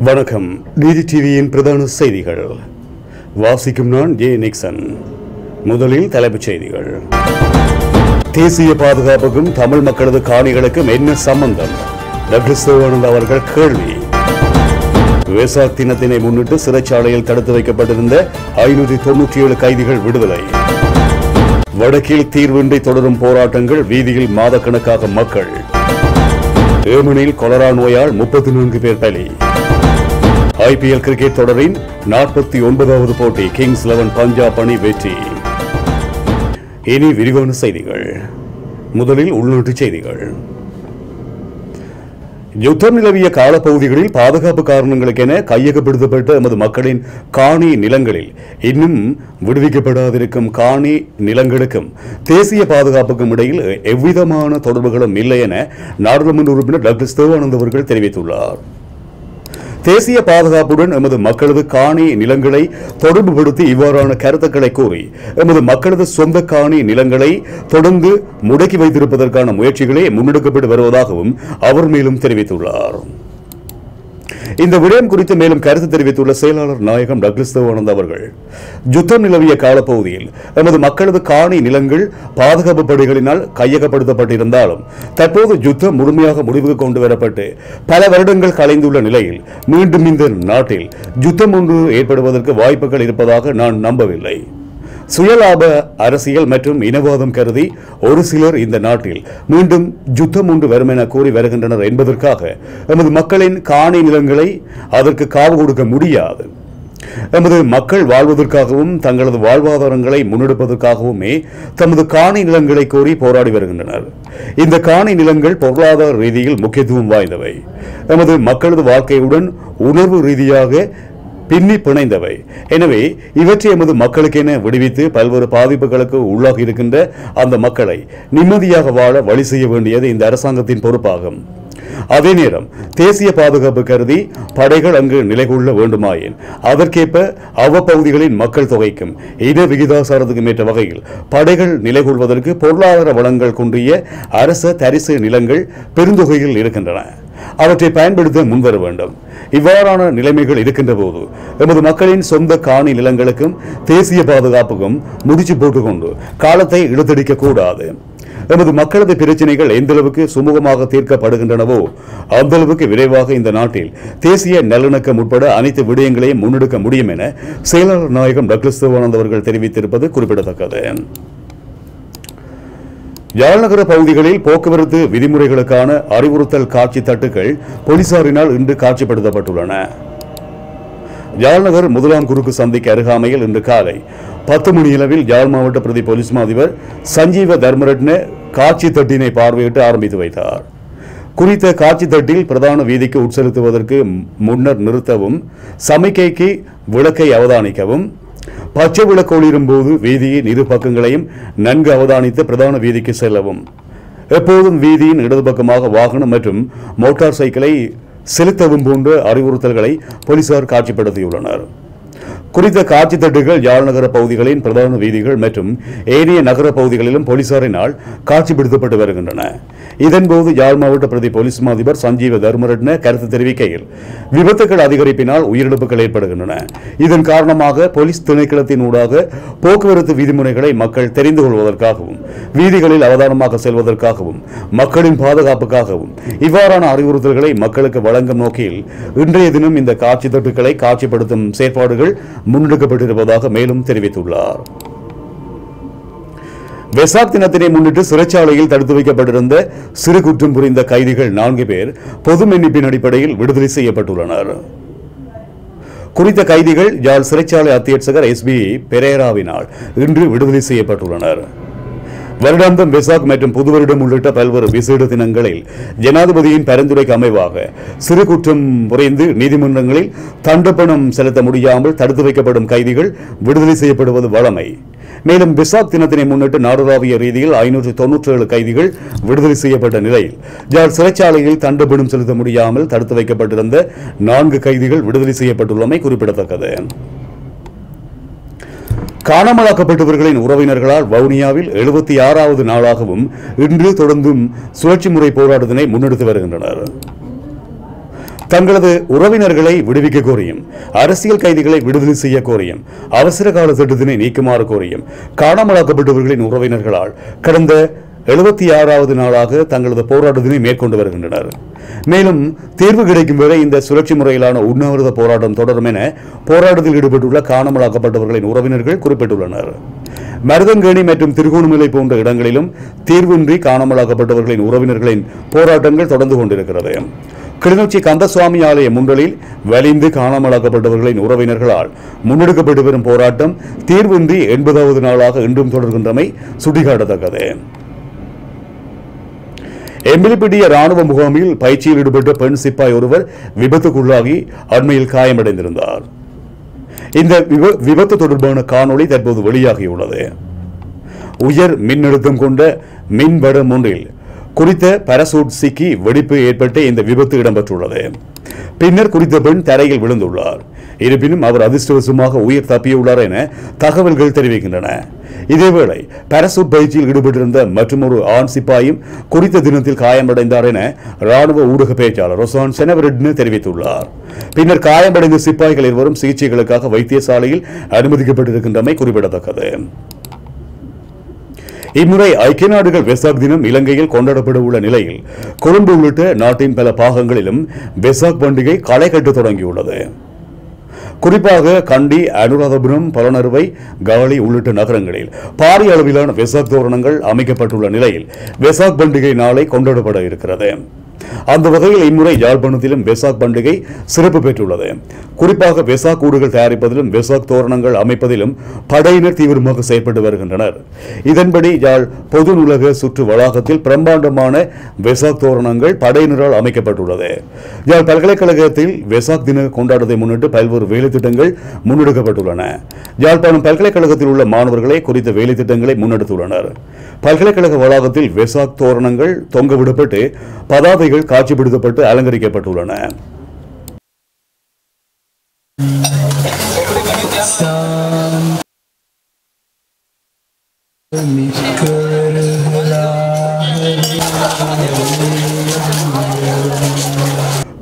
வணக்கம். டிடி டிவியின் பிரதான செய்திகள் வாசிக்கும் நான் ஜே நிக்சன். முதலில் தலைப்புச் செய்திகள். தேசிய பாதுகாப்புக்கும் தமிழ் மக்களது காணிகளுக்கும் என்ன சம்பந்தம்? டாக்டர் சிவானந்த் அவர்கள் கேள்வி. வேசாக் தினத்தினை முன்னிட்டு சிறைச்சாலையில் தடுத்து வைக்கப்பட்டிருந்த 597 கைதிகள் விடுதலை. வடக்கில் தீர்வின்றி தொடரும் போராட்டங்கள், வீதியில் மாதக்கணக்காக மக்கள். ஏமனில் கொலரா நோயால் 34 பேர் பலி. IPL கிரிக்கெட் தொடரின் 49வது போட்டி, கிங்ஸ் 11 பஞ்சாப் அணி வெற்றி. இனி விரிவான செய்திகள். முதலில் உள்நாட்டு செய்திகள். யுத்தம் நிலவிய காலப்பகுதிகளில் பாதுகாப்பு காரணங்களுக்கென கையகப்படுத்தப்பட்ட எமது மக்களின் காணி நிலங்களில் இன்னும் விடுவிக்கப்படாதிருக்கும் காணி நிலங்களுக்கும் தேசிய பாதுகாப்புக்கும் இடையில் எவ்விதமான தொடர்புகளும் இல்லை என நாடாளுமன்ற உறுப்பினர் டாக்டர் சிவானந்த் அவர்கள் தெரிவித்துள்ளார். தேசிய பாதுகாப்புடன் எமது மக்களது காணி நிலங்களை தொடர்புபடுத்தி இவ்வாறான கருத்துக்களை கூறி எமது மக்களது சொந்த காணி நிலங்களை தொடர்ந்து முடக்கி வைத்திருப்பதற்கான முயற்சிகளே முன்னெடுக்கப்பட்டு வருவதாகவும் அவர் மேலும் தெரிவித்துள்ளார். இந்த விடயம் குறித்து மேலும் கருத்து தெரிவித்துள்ள செயலாளர் நாயகம் டாக்டர் சிவானந்த் அவர்கள், யுத்தம் நிலவிய காலப்பகுதியில் எமது மக்களது காணி நிலங்கள் பாதுகாப்பு படைகளினால் கையகப்படுத்தப்பட்டிருந்தாலும் தற்போது யுத்தம் முழுமையாக முடிவுக்கு கொண்டு வரப்பட்டு பல வருடங்கள் கலைந்துள்ள நிலையில் மீண்டும் இந்த நாட்டில் யுத்தம் ஒன்று ஏற்படுவதற்கு வாய்ப்புகள் இருப்பதாக நான் நம்பவில்லை. சுயலாப அரசியல் மற்றும் இனவாதம் கருதி ஒரு சிலர் இந்த நாட்டில் மீண்டும் யுத்தம் ஒன்று வரும் என கூறி வருகின்றனர் என்பதற்காக எமது மக்களின் காணி நிலங்களை அதற்கு காவு கொடுக்க முடியாது. எமது மக்கள் வாழ்வதற்காகவும் தங்களது வாழ்வாதாரங்களை முன்னெடுப்பதற்காகவுமே தமது காணி நிலங்களை கோரி போராடி வருகின்றனர். இந்த காணி நிலங்கள் பொருளாதார ரீதியில் முக்கியத்துவம் வாய்ந்தவை. எமது மக்களது வாழ்க்கையுடன் உணர்வு ரீதியாக பின்னி பிணைந்தவை. எனவே இவற்றை எமது மக்களுக்கென விடுவித்து பல்வேறு பாதிப்புகளுக்கு உள்ளாகி இருக்கின்ற அந்த மக்களை நிம்மதியாக வாழ வழி செய்ய வேண்டியது இந்த அரசாங்கத்தின் பொறுப்பாகும். அதே நேரம் தேசிய பாதுகாப்பு கருதி படைகள் அங்கு நிலை கொள்ள வேண்டுமாயின் அதற்கேற்ப அவ்வப்பகுதிகளின் மக்கள் தொகைக்கும் இட விகிதாசாரத்துக்கும் ஏற்ற வகையில் படைகள் நிலை கொள்வதற்கு பொருளாதார வளங்கள் குன்றிய அரச தரிசு நிலங்கள் பெருந்தொகையில் இருக்கின்றன. அவற்றை பயன்படுத்த முன்வர வேண்டும். இவ்வாறான நிலைமைகள் இருக்கின்ற போது எமது மக்களின் சொந்த காணி நிலங்களுக்கும் தேசிய பாதுகாப்புக்கும் முடிச்சு போட்டுக்கொண்டு காலத்தை இழுத்தடிக்க கூடாது. எமது மக்களது பிரச்சனைகள் எந்த அளவுக்கு சுமூகமாக தீர்க்கப்படுகின்றனவோ அந்த அளவுக்கு விரைவாக இந்த நாட்டில் தேசிய நல்லிணக்கம் உட்பட அனைத்து விடயங்களையும் முன்னெடுக்க முடியும் என செயலாளர் நாயகம் டாக்டர் சிவானந்த் அவர்கள் தெரிவித்திருப்பது குறிப்பிடத்தக்கது. யாழ்நகர பகுதிகளில் போக்குவரத்து விதிமுறைகளுக்கான அறிவுறுத்தல் காட்சி தட்டுகள் போலீசாரினால் இன்று காட்சிப்படுத்தப்பட்டுள்ளன. யாழ்நகர் முதலாம் குறுக்கு சந்திக்கு அருகாமையில் இன்று காலை 10 மணியளவில் யாழ் மாவட்ட பிரதி போலீஸ் மாதிபர் சஞ்சீவ தர்மரட்ன காட்சி தட்டினை பார்வையிட்டு ஆரம்பித்து வைத்தார். குறித்த காட்சி தட்டில் பிரதான வீதிக்கு உட்செலுத்துவதற்கு முன்னர் நிறுத்தவும், சமிக்கைக்கு விளக்கை அவதானிக்கவும், பச்சை விளக்கு ஒளிரும் போது வீதியின் இரு பக்கங்களையும் நன்கு அவதானித்து பிரதான வீதிக்கு செல்லவும், எப்போதும் வீதியின் இடது பக்கமாக வாகனம் மற்றும் மோட்டார் சைக்கிளை செலுத்தவும் போன்ற அறிவுறுத்தல்களை போலீசார் காட்சிப்படுத்தியுள்ளனர். குறித்த காட்சி தட்டுகள் யாழ்நகர பகுதிகளின் பிரதான வீதிகள் மற்றும் ஏனைய நகர பகுதிகளிலும் போலீசாரினால் காட்சிப்படுத்தப்பட்டு வருகின்றன. இதன்போது யாழ் மாவட்ட பிரதி போலீஸ் மாதிபர் சஞ்சீவ தர்மரட்ன கருத்து தெரிவிக்கையில், விபத்துகள் அதிகரிப்பினால் உயிரிழப்புகள் ஏற்படுகின்றன. இதன் காரணமாக போலீஸ் திணைக்களத்தின் ஊடாக போக்குவரத்து விதிமுறைகளை மக்கள் தெரிந்து கொள்வதற்காகவும் வீதிகளில் அவதானமாக செல்வதற்காகவும் மக்களின் பாதுகாப்புக்காகவும் இவ்வாறான அறிவுறுத்தல்களை மக்களுக்கு வழங்கும் நோக்கில் இன்றைய தினம் இந்த காட்சி தட்டுக்களை காட்சிப்படுத்தும் செயற்பாடுகள் முன்னெடுக்கப்பட்டிருப்பதாக மேலும் தெரிவித்துள்ளார். வெசாக் தினத்தினை முன்னிட்டு சிறைச்சாலையில் தடுத்து வைக்கப்பட்டிருந்த சிறு குற்றம் புரிந்த கைதிகள் 4 பேர் பொது மன்னிப்பின் அடிப்படையில் விடுதலை செய்யப்பட்டுள்ளனர். குறித்த கைதிகள் யாழ் சிறைச்சாலை அத்தியட்சகர் SB பெரேராவினால் இன்று விடுதலை செய்யப்பட்டுள்ளனர். வருடாந்தம் வெசாக் மற்றும் புது வருடம் உள்ளிட்ட பல்வேறு விசேட தினங்களில் ஜனாதிபதியின் பரிந்துரைக்கு அமைவாக சிறு குற்றம் புரிந்து நீதிமன்றங்களில் தண்டப்பணம் செலுத்த முடியாமல் தடுத்து வைக்கப்படும் கைதிகள் விடுதலை செய்யப்படுவது வழமை. மேலும் வெசாக் தினத்தினை முன்னிட்டு நாடுளாவிய ரீதியில் 597 கைதிகள் விடுதலை செய்யப்பட்ட நிலையில் யாழ் சிறைச்சாலையில் தண்டப்பணம் செலுத்த முடியாமல் தடுத்து வைக்கப்பட்டிருந்த 4 கைதிகள் விடுதலை செய்யப்பட்டுள்ளமை குறிப்பிடத்தக்கது. காணாமலாக்கப்பட்டவர்களின் உறவினர்களால் வவுனியாவில் 76வது நாளாகவும் இன்று தொடர்ந்தும் சுழற்சி முறை போராட்டத்தினை முன்னெடுத்து வருகின்றனர். தங்களது உறவினர்களை விடுவிக்க கோரியும் அரசியல் கைதிகளை விடுதலை செய்ய கோரியும் அவசர கால திட்டத்தினை நீக்குமாறு கோரியும் காணாமலாக்கப்பட்டவர்களின் உறவினர்களால் கடந்த 76வது நாளாக தங்களது போராட்டத்தினை மேற்கொண்டு வருகின்றனர். மேலும் தீர்வு கிடைக்கும் வரை இந்த சுழற்சி முறையிலான உண்ணாவிரத போராட்டம் தொடரும் என போராட்டத்தில் ஈடுபட்டுள்ள காணாமலாக்கப்பட்டவர்களின் உறவினர்கள் குறிப்பிட்டுள்ளனர். மருதங்கேணி மற்றும் திருகோணமலை போன்ற இடங்களிலும் தீர்வின்றி காணாமலாக்கப்பட்டவர்களின் உறவினர்களின் போராட்டங்கள் தொடர்ந்து கொண்டிருக்கிறது. கிளிநொச்சி கந்தசுவாமி ஆலய முன்றலில் வலிந்து காணாமலாக்கப்பட்டவர்களின் உறவினர்களால் முன்னெடுக்கப்பட்டு வரும் போராட்டம் தீர்வின்றி 80வது நாளாக இன்றும் தொடர்கின்றமை சுட்டிக்காட்டத்தக்கது. எம்பிலிப்பிட்டிய ராணுவ முகாமில் பயிற்சியில் ஈடுபட்ட பெண் சிப்பாய் ஒருவர் விபத்துக்குள்ளாகி அண்மையில் காயமடைந்திருந்தார். இந்த விபத்து தொடர்பான காணொளி தற்போது வெளியாகியுள்ளது. உயர் மின்னழுத்தம் கொண்ட மின்வடம் ஒன்றில் குறித்த பாராசூட் சிக்கி வெடிப்பு ஏற்பட்டு இந்த விபத்து இடம்பெற்றுள்ளது. பின்னர் குறித்த பெண் தரையில் விழுந்துள்ளார். இருப்பினும் அவர் அதிர்ஷ்டவசமாக உயிர் தப்பியுள்ளார் என தகவல்கள் தெரிவிக்கின்றன. இதேவேளை பாராசூட் பயிற்சியில் ஈடுபட்டிருந்த மற்றொரு ஆண் சிப்பாயும் குறித்த தினத்தில் காயமடைந்தார் என ராணுவ ஊடக பேச்சாளர் ரொசான் செனவரெட்ன தெரிவித்துள்ளார். பின்னர் காயமடைந்த சிப்பாய்கள் இருவரும் சிகிச்சைகளுக்காக வைத்தியசாலையில் அனுமதிக்கப்பட்டிருக்கின்றமை குறிப்பிடத்தக்கது. இம்முறை ஐக்கிய நாடுகள் வெசாக் தினம் இலங்கையில் கொண்டாடப்பட உள்ள நிலையில் கொழும்பு உள்ளிட்ட நாட்டின் பல பாகங்களிலும் வெசாக் பண்டிகை களை கட்ட தொடங்கியுள்ளது. குறிப்பாக கண்டி, அனுராதபுரம், பலனறுவை, காலி உள்ளிட்ட நகரங்களில் பாரிய அளவிலான வெசாக் தோரணங்கள் அமைக்கப்பட்டுள்ள நிலையில் வெசாக் பண்டிகை நாளை கொண்டாடப்பட இருக்கிறது. அந்த வகையில் இம்முறை யாழ்ப்பாணத்திலும் வெசாக் பண்டிகை சிறப்பு பெற்றுள்ளது. குறிப்பாக வெசாக் கூடுகள் தயாரிப்பதிலும் வெசாக் தோரணங்கள் அமைப்பதிலும் படையினர் தீவிரமாக செயல்பட்டு வருகின்றனர். இதன்படி யாழ் பொது நூலக சுற்று வளாகத்தில் பிரம்மாண்டமான வெசாக் தோரணங்கள் படையினரால் அமைக்கப்பட்டுள்ளது. யாழ் பல்கலைக்கழகத்தில் வெசாக் தின கொண்டாட்டத்தை முன்னிட்டு பல்வேறு வேலை திட்டங்கள் முன்னெடுக்கப்பட்டுள்ளன. யாழ்ப்பாணம் பல்கலைக்கழகத்தில் உள்ள மாணவர்களே குறித்த வேலை திட்டங்களை முன்னெடுத்துள்ளனர். பல்கலைக்கழக வளாகத்தில் வெசாக் தோரணங்கள் தொங்கவிடப்பட்டு பதாதைகள் காட்சிப்படுத்தப்பட்டு அலங்கரிக்கப்பட்டுள்ளன.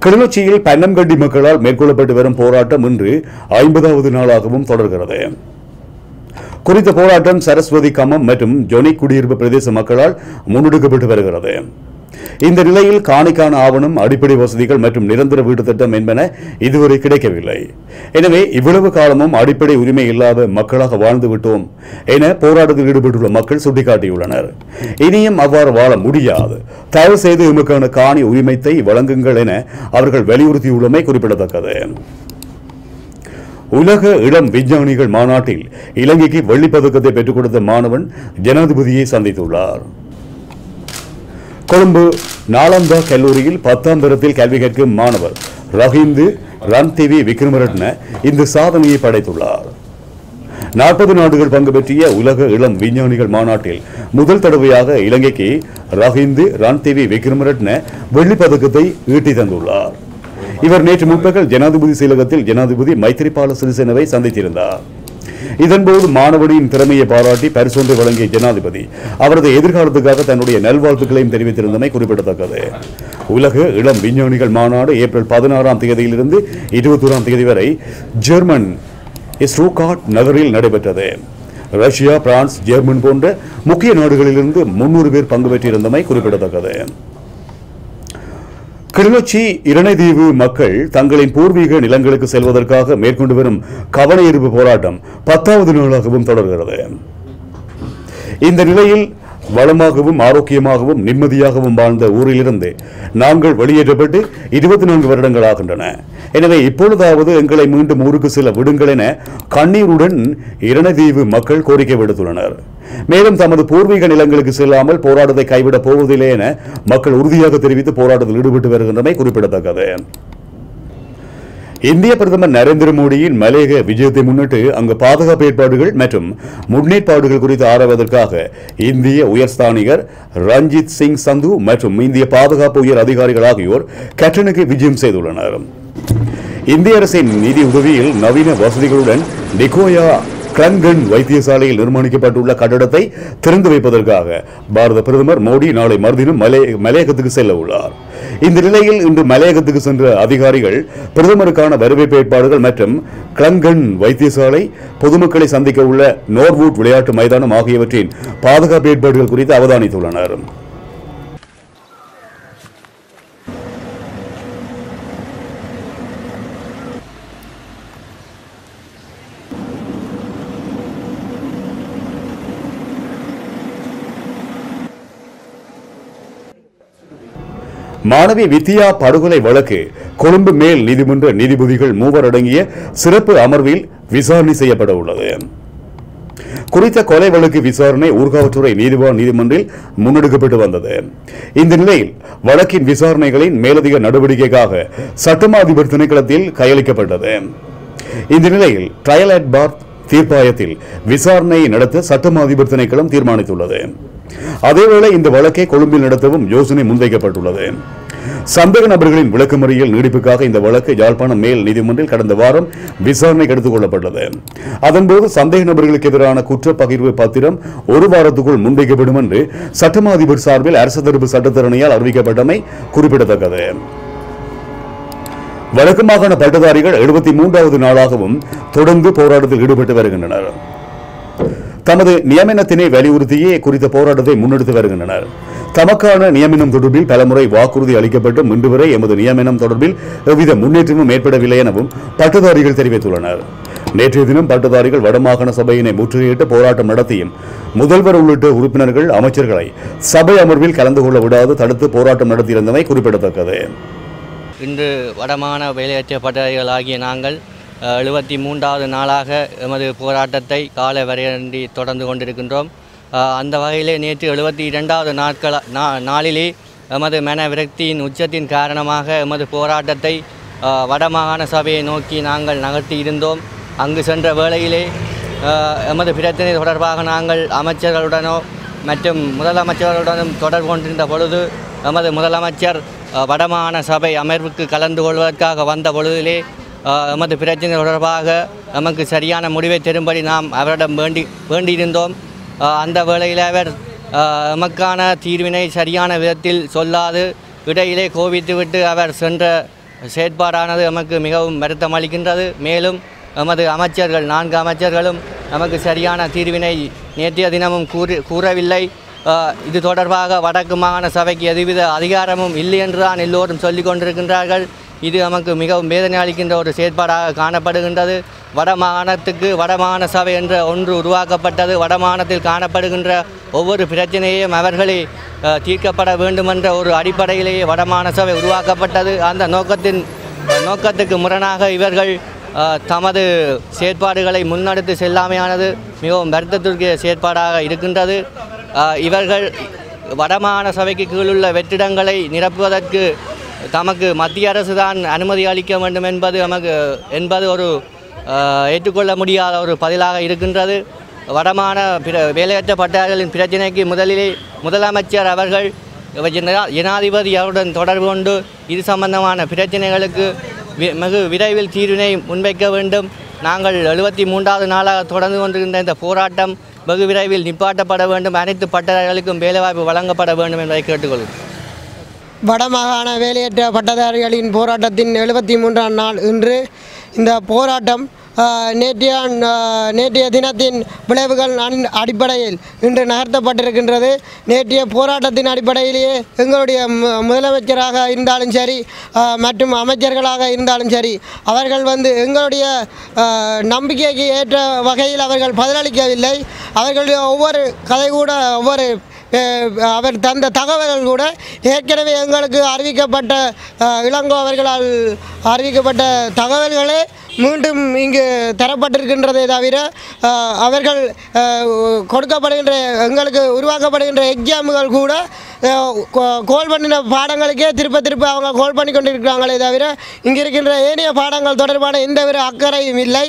கிளிநொச்சியில் பன்னம்கண்டி மக்களால் மேற்கொள்ளப்பட்டு வரும் போராட்டம் இன்று 50வது நாளாகவும் தொடர்கிறது. குறித்த போராட்டம் சரஸ்வதி கமம் மற்றும் ஜொனி குடியிருப்பு பிரதேச மக்களால் முன்னெடுக்கப்பட்டு வருகிறது. இந்த நிலையில் காணிக்கான ஆவணம், அடிப்படை வசதிகள் மற்றும் நிரந்தர வீட்டு திட்டம் என்பன இதுவரை கிடைக்கவில்லை. எனவே இவ்வளவு காலமும் அடிப்படை உரிமை இல்லாத மக்களாக வாழ்ந்து விட்டோம் என போராட்டத்தில் ஈடுபட்டுள்ள மக்கள் சுட்டிக்காட்டியுள்ளனர். இனியும் அவ்வாறு வாழ முடியாது, தயவு செய்து எமக்கான காணி உரிமைத்தை வழங்குங்கள் என அவர்கள் வலியுறுத்தியுள்ளமை குறிப்பிடத்தக்கது. உலக இளம் விஞ்ஞானிகள் மாநாட்டில் இலங்கைக்கு வெள்ளிப்பதக்கத்தை பெற்றுக் கொடுத்த மாணவன் ஜனாதிபதியை சந்தித்துள்ளார். கொழும்பு நாளந்தா கல்லூரியில் 10ஆம் தரத்தில் கல்வி கற்கும் மாணவர் ரஹிந்து ரன்திவி விக்ரமரட்ன இந்த சாதனையை படைத்துள்ளார். 40 நாடுகள் பங்கு பெற்றிய உலக இளம் விஞ்ஞானிகள் மாநாட்டில் முதல் தடவையாக இலங்கைக்கு ரஹிந்து ரன்திவி விக்ரமரட்ன வெள்ளிப்பதக்கத்தை ஈட்டி தந்துள்ளார். இவர் நேற்று முற்பகல் ஜனாதிபதி செயலகத்தில் ஜனாதிபதி மைத்திரிபால சிறிசேனவை சந்தித்திருந்தார். இதன்போது மாணவனின் திறமையை பாராட்டி பரிசொன்றை வழங்கிய ஜனாதிபதி அவரது எதிர்காலத்துக்காக தன்னுடைய நல்வாழ்த்துக்களையும் தெரிவித்திருந்தமை குறிப்பிடத்தக்கது. உலக இளம் விஞ்ஞானிகள் மாநாடு ஏப்ரல் 16ஆம் தேதியிலிருந்து 21ஆம் தேதி வரை ஜெர்மன் ஸ்ட்ரூட்கார்ட் நகரில் நடைபெற்றது. ரஷ்யா, பிரான்ஸ், ஜெர்மன் போன்ற முக்கிய நாடுகளிலிருந்து 300 பேர் பங்கு பெற்றிருந்தமை குறிப்பிடத்தக்கது. கிளிநொச்சி இரணைதீவு மக்கள் தங்களின் பூர்வீக நிலங்களுக்கு செல்வதற்காக மேற்கொண்டு வரும் கவனஈர்ப்பு போராட்டம் 10வது நாளாகவும் தொடர்கிறது. இந்த நிலையில் வளமாகவும் ஆரோக்கியமாகவும் நிம்மதியாகவும் வாழ்ந்த ஊரிலிருந்து நாங்கள் வெளியேற்றப்பட்டு 24 வருடங்கள் ஆகின்றன. எனவே இப்பொழுதாவது எங்களை மீண்டும் ஊருக்கு செல்ல விடுங்கள் என கண்ணீருடன் இரணைதீவு மக்கள் கோரிக்கை விடுத்துள்ளனர். மேலும் தமது பூர்வீக நிலங்களுக்கு செல்லாமல் போராட்டத்தை கைவிடப் போவதில்லை என மக்கள் உறுதியாக தெரிவித்து போராட்டத்தில் ஈடுபட்டு வருகின்றமை குறிப்பிடத்தக்கது. இந்திய பிரதமர் நரேந்திர மோடியின் மலேக விஜயத்தை முன்னிட்டு அங்கு பாதுகாப்பு ஏற்பாடுகள் மற்றும் முன்னேற்பாடுகள் குறித்து ஆராய்வதற்காக இந்திய உயர்ஸ்தானிகர் ரஞ்சித் சிங் சந்து மற்றும் இந்திய பாதுகாப்பு உயர் அதிகாரிகள் ஆகியோர் கட்டனுக்கு விஜயம் செய்துள்ளனர். இந்திய அரசின் நிதி உதவியில் நவீன வசதிகளுடன் நிகோயா கிளங்கன் வைத்தியசாலையில் நிர்மாணிக்கப்பட்டுள்ள கட்டடத்தை திறந்து வைப்பதற்காக பாரத பிரதமர் மோடி நாளை மறுதினம் மலையகத்துக்கு செல்ல உள்ளார். இந்த நிலையில் இன்று மலையகத்துக்கு சென்ற அதிகாரிகள் பிரதமருக்கான வரவேற்பு ஏற்பாடுகள் மற்றும் கிளங்கன் வைத்தியசாலை, பொதுமக்களை சந்திக்க உள்ள நோர்வூட் விளையாட்டு மைதானம் ஆகியவற்றின் பாதுகாப்பு ஏற்பாடுகள் குறித்து அவதானித்துள்ளனர். மாணவி வித்யா படுகொலை வழக்கு கொழும்பு மேல் நீதிமன்ற நீதிபதிகள் 3 அடங்கிய சிறப்பு அமர்வில் விசாரணை செய்யப்பட உள்ளது. குறித்த கொலை வழக்கு விசாரணை ஊர்காவற்றுறை நீதிவான் நீதிமன்றில் முன்னெடுக்கப்பட்டு வந்தது. இந்த நிலையில் வழக்கின் விசாரணைகளின் மேலதிக நடவடிக்கைக்காக சட்டமா அதிபர் திணைக்களத்தில் கையளிக்கப்பட்டது. இந்த நிலையில் ட்ரையல் அட் பார் தீர்ப்பாயத்தில் விசாரணை நடத்த சட்டமா அதிபர் திணைக்களம் தீர்மானித்துள்ளது. அதேவேளை இந்த வழக்கை கொழும்பில் நடத்தவும் யோசனை முன்வைக்கப்பட்டுள்ளது. சந்தேக நபர்களின் விளக்கமறியல் நீடிப்புக்காக இந்த வழக்கு யாழ்ப்பாணம் மேல் நீதிமன்றில் கடந்த வாரம் விசாரணைக்கு எடுத்துக் கொள்ளப்பட்டது. அதன்போது சந்தேக நபர்களுக்கு எதிரான குற்ற பகிர்வு பத்திரம் 1 வாரத்துக்குள் முன்வைக்கப்படும் என்று சட்டமா அதிபர் சார்பில் அரசு தரப்பு சட்டத்தரணியால் அறிவிக்கப்பட்டமை குறிப்பிடத்தக்கது. வடக்கு மாகாண பட்டதாரிகள் 73வது நாளாகவும் தொடர்ந்து போராட்டத்தில் ஈடுபட்டு வருகின்றனர். தமது நியமனத்தினை வலியுறுத்தியே குறித்த போராட்டத்தை முன்னெடுத்து வருகின்றனர். தமக்கான நியமனம் தொடர்பில் பலமுறை வாக்குறுதி அளிக்கப்பட்டும் இன்று வரை எமது நியமனம் தொடர்பில் எவ்வித முன்னேற்றமும் ஏற்படவில்லை எனவும் பட்டதாரிகள் தெரிவித்துள்ளனர். நேற்றைய தினம் பட்டதாரிகள் வடமாகாண சபையினை முற்றுகையிட்டு போராட்டம் நடத்தியும் முதல்வர் உள்ளிட்ட உறுப்பினர்கள் அமைச்சர்களை சபை அமர்வில் கலந்து கொள்ள விடாது தடுத்து போராட்டம் நடத்தியிருந்தமை குறிப்பிடத்தக்கது. இன்று வடமாகாண வேலையற்ற பட்டதாரிகளாகிய நாங்கள் 73வது நாளாக எமது போராட்டத்தை கால வரையண்டி தொடர்ந்து கொண்டிருக்கின்றோம். அந்த வகையிலே நேற்று 72வது நாளிலே எமது மன விரக்தியின் உச்சத்தின் காரணமாக எமது போராட்டத்தை வடமாகாண சபையை நோக்கி நாங்கள் நகர்த்தி இருந்தோம். அங்கு சென்ற வேளையிலே எமது பிரச்சனை தொடர்பாக நாங்கள் அமைச்சர்களுடனோ மற்றும் முதலமைச்சர்களுடனும் தொடர்பு கொண்டிருந்த பொழுது எமது முதலமைச்சர் வடமாகாண சபை அமர்வுக்கு கலந்து கொள்வதற்காக வந்த பொழுதிலே எமது பிரச்சனை தொடர்பாக நமக்கு சரியான முடிவை தரும்படி நாம் அவரிடம் வேண்டியிருந்தோம். அந்த வேளையில் அவர் எமக்கான தீர்வினை சரியான விதத்தில் சொல்லாது இடையிலே கோபித்துவிட்டு அவர் சென்ற செயற்பாடானது நமக்கு மிகவும் வருத்தம் அளிக்கின்றது. மேலும் எமது அமைச்சர்கள் 4 அமைச்சர்களும் நமக்கு சரியான தீர்வினை நேற்றைய தினமும் கூறவில்லை. இது தொடர்பாக வடக்கு மாகாண சபைக்கு எதுவித அதிகாரமும் இல்லை என்றுதான் எல்லோரும் சொல்லிக் கொண்டிருக்கின்றார்கள். இது நமக்கு மிகவும் வேதனை அளிக்கின்ற ஒரு செயற்பாடாக காணப்படுகின்றது. வடமாகாணத்துக்கு வடமாகாண சபை என்ற ஒன்று உருவாக்கப்பட்டது. வடமாகாணத்தில் காணப்படுகின்ற ஒவ்வொரு பிரச்சனையையும் அவர்களே தீர்க்கப்பட வேண்டுமென்ற ஒரு அடிப்படையிலேயே வடமாகாண சபை உருவாக்கப்பட்டது. அந்த நோக்கத்துக்கு முரணாக இவர்கள் தமது செயற்பாடுகளை முன்னெடுத்து செல்லாமையானது மிகவும் வருத்தத்திற்கு செயற்பாடாக இருக்கின்றது. இவர்கள் வடமாகாண சபைக்கு கீழுள்ள வெற்றிடங்களை நிரப்புவதற்கு தமக்கு மத்திய அரசு தான் அனுமதி அளிக்க வேண்டும் என்பது ஒரு ஏற்றுக்கொள்ள முடியாத ஒரு பதிலாக இருக்கின்றது. வடமாகாண வேலையற்ற பட்டதாரிகளின் பிரச்சினைக்கு முதலிலே முதலமைச்சர் அவர்கள் ஜனாதிபதி அவருடன் தொடர்பு கொண்டு இது சம்பந்தமான பிரச்சனைகளுக்கு மிக விரைவில் தீர்வினை முன்வைக்க வேண்டும். நாங்கள் 73வது நாளாக தொடர்ந்து கொண்டிருந்த இந்த போராட்டம் வெகு விரைவில் நிப்பாட்டப்பட வேண்டும். அனைத்து பட்டதாரிகளுக்கும் வேலைவாய்ப்பு வழங்கப்பட வேண்டும் என்பதை கேட்டுக்கொள்கிறோம். வடமாகாண வேலையற்ற பட்டதாரிகளின் போராட்டத்தின் 73ஆம் நாள் இன்று. இந்த போராட்டம் நேற்றைய தினத்தின் விளைவுகள் அடிப்படையில் இன்று நகர்த்தப்பட்டிருக்கின்றது. நேற்றைய போராட்டத்தின் அடிப்படையிலேயே எங்களுடைய முதலமைச்சராக இருந்தாலும் சரி மற்றும் அமைச்சர்களாக இருந்தாலும் சரி அவர்கள் எங்களுடைய நம்பிக்கைக்கு ஏற்ற வகையில் அவர்கள் பதிலளிக்கவில்லை. அவர்களுடைய ஒவ்வொரு கதை கூட அவர் தந்த தகவல்கள் கூட ஏற்கனவே எங்களுக்கு அறிவிக்கப்பட்ட இளங்கோ அவர்களால் அறிவிக்கப்பட்ட தகவல்களே மீண்டும் இங்கு தரப்பட்டிருக்கின்றதை தவிர அவர்கள் கொடுக்கப்படுகின்ற எங்களுக்கு உருவாக்கப்படுகின்ற எக்ஸாம்கள் கூட கோல் பண்ணின பாடங்களுக்கே திருப்ப அவங்க கோல் பண்ணி கொண்டிருக்கிறாங்களே தவிர இங்கே இருக்கின்ற ஏனைய பாடங்கள் தொடர்பான எந்தவித அக்கறையும் இல்லை.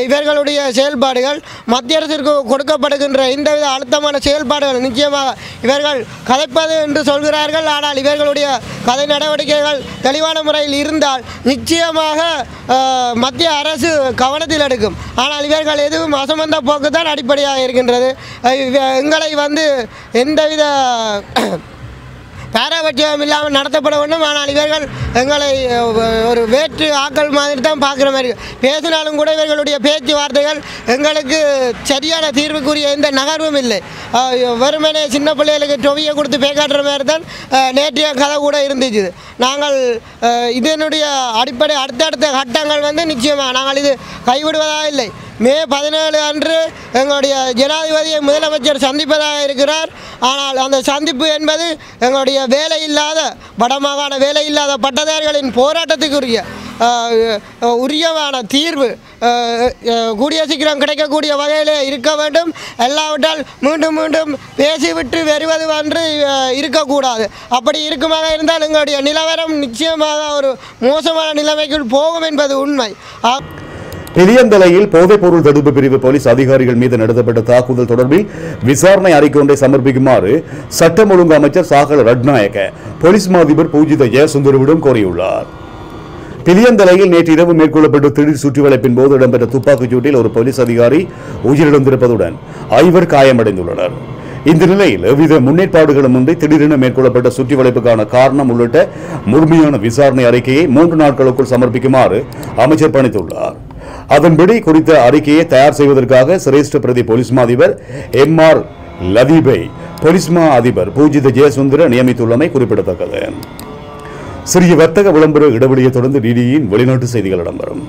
இவர்களுடைய செயல்பாடுகள் மத்திய அரசிற்கு கொடுக்கப்படுகின்ற எந்தவித அழுத்தமான செயல்பாடுகள் நிச்சயமாக இவர்கள் கதைப்பது என்று சொல்கிறார்கள். ஆனால் இவர்களுடைய கதை நடவடிக்கைகள் தெளிவான முறையில் இருந்தால் நிச்சயமாக மத்திய அரசு கவனத்தில் எடுக்கும். ஆனால் இவர்கள் எதுவும் அசம்பந்த போக்கு தான் அடிப்படையாக இருக்கின்றது. எங்களை எந்தவித பாரபட்சம் இல்லாமல் நடத்தப்பட வேண்டும். ஆனால் இவர்கள் எங்களை ஒரு வேற்று ஆக்கள் மாதிரி தான் பார்க்குற மாதிரி பேசினாலும் கூட இவர்களுடைய பேச்சுவார்த்தைகள் எங்களுக்கு சரியான தீர்வுக்குரிய எந்த நகர்வும் இல்லை. வெறுமனே சின்ன பிள்ளைகளுக்கு டொவியை கொடுத்து பேக்காட்டுற மாதிரி தான் நேற்றைய கதை கூட இருந்துச்சு. நாங்கள் இதனுடைய அடிப்படை அடுத்தடுத்த கட்டங்கள் நிச்சயமாக நாங்கள் இது கைவிடுவதாக இல்லை. மே 17 அன்று எங்களுடைய ஜனாதிபதியை முதலமைச்சர் சந்திப்பதாக இருக்கிறார். ஆனால் அந்த சந்திப்பு என்பது எங்களுடைய வேலையில்லாத வடமாகாண வேலையில்லாத பட்டதாரிகளின் போராட்டத்துக்குரிய உரியமான தீர்வு கூடிய சீக்கிரம் கிடைக்கக்கூடிய வகையிலே இருக்க வேண்டும். எல்லாவற்றால் மீண்டும் மீண்டும் பேசிவிட்டு வருவது என்று இருக்கக்கூடாது. அப்படி இருக்குமாக இருந்தால் எங்களுடைய நிலவரம் நிச்சயமாக ஒரு மோசமான நிலைமைக்குள் போகும் என்பது உண்மை. பெரியந்தலையில் போதைப்பொருள் தடுப்பு பிரிவு போலீஸ் அதிகாரிகள் மீது நடத்தப்பட்ட தாக்குதல் தொடர்பில் விசாரணை அறிக்கை ஒன்றை சமர்ப்பிக்குமாறு சட்டம் ஒழுங்கு அமைச்சர் சாகல ரட்நாயக்க போலீஸ் மாதிபர் பூஜித ஜெயசுந்தரவிடம் கோரியுள்ளார். பிலியந்தலையில் நேற்று இரவு மேற்கொள்ளப்பட்ட திடீர் சுற்றிவளைப்பின் போது இடம்பெற்ற துப்பாக்கிச் சூட்டில் ஒரு போலீஸ் அதிகாரி உயிரிழந்திருப்பதுடன் 5 காயமடைந்துள்ளனர். இந்த நிலையில் எவ்வித முன்னேற்பாடுகளும் இன்றி திடீரென மேற்கொள்ளப்பட்ட சுற்றிவளைப்புக்கான காரணம் உள்ளிட்ட முழுமையான விசாரணை அறிக்கையை 3 நாட்களுக்குள் சமர்ப்பிக்குமாறு அமைச்சர் பணித்துள்ளார். அதன்படி குறித்த அறிக்கையை தயார் செய்வதற்காக சிரேஷ்ட பிரதி போலீஸ் மா அதிபர் MR லதீபை போலீஸ் மா அதிபர் பூஜித ஜெயசுந்தர நியமித்துள்ளமை குறிப்பிடத்தக்கது. சிறிய வர்த்தக விளம்பர இடைவெளியை தொடர்ந்து டிடியின் வெளிநாட்டு செய்திகள் இடம்பெறும்.